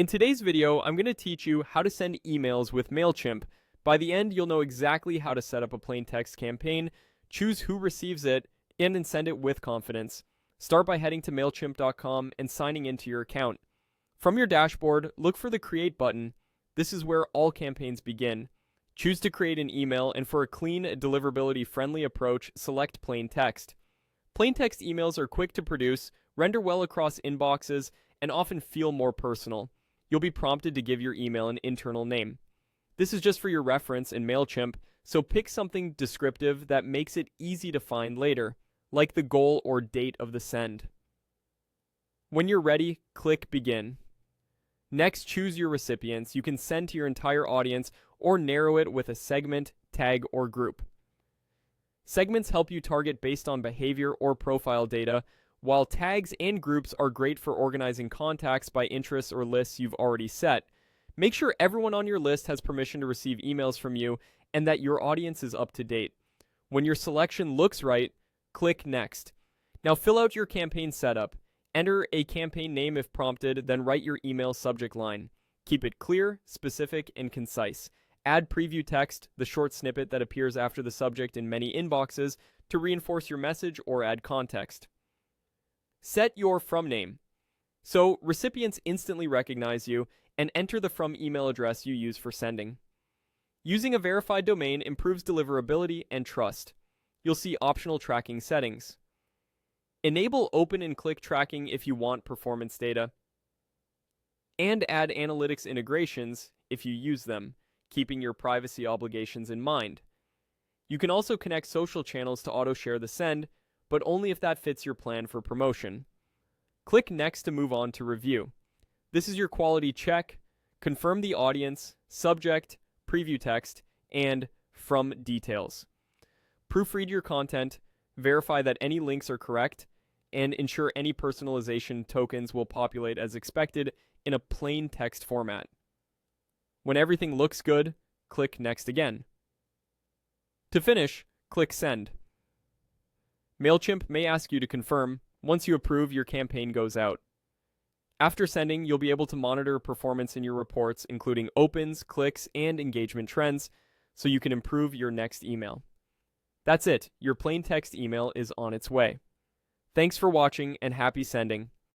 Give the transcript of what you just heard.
In today's video, I'm going to teach you how to send emails with Mailchimp. By the end, you'll know exactly how to set up a plain text campaign, choose who receives it, and then send it with confidence. Start by heading to Mailchimp.com and signing into your account. From your dashboard, look for the Create button. This is where all campaigns begin. Choose to create an email, and for a clean, deliverability-friendly approach, select plain text. Plain text emails are quick to produce, render well across inboxes, and often feel more personal. You'll be prompted to give your email an internal name. This is just for your reference in Mailchimp, so pick something descriptive that makes it easy to find later, like the goal or date of the send. When you're ready, click Begin. Next, choose your recipients. You can send to your entire audience or narrow it with a segment, tag, or group. Segments help you target based on behavior or profile data, while tags and groups are great for organizing contacts by interests or lists you've already set. Make sure everyone on your list has permission to receive emails from you and that your audience is up to date. When your selection looks right, click Next. Now fill out your campaign setup. Enter a campaign name if prompted, then write your email subject line. Keep it clear, specific, and concise. Add preview text, the short snippet that appears after the subject in many inboxes, to reinforce your message or add context. Set your from name, so recipients instantly recognize you, and enter the from email address you use for sending. Using a verified domain improves deliverability and trust. You'll see optional tracking settings. Enable open and click tracking if you want performance data, and add analytics integrations if you use them, keeping your privacy obligations in mind. You can also connect social channels to auto-share the send, but only if that fits your plan for promotion. Click Next to move on to review. This is your quality check. Confirm the audience, subject, preview text, and from details. Proofread your content, verify that any links are correct, and ensure any personalization tokens will populate as expected in a plain text format. When everything looks good, click Next again. To finish, click Send. Mailchimp may ask you to confirm. Once you approve, your campaign goes out. After sending, you'll be able to monitor performance in your reports, including opens, clicks, and engagement trends, so you can improve your next email. That's it. Your plain text email is on its way. Thanks for watching and happy sending.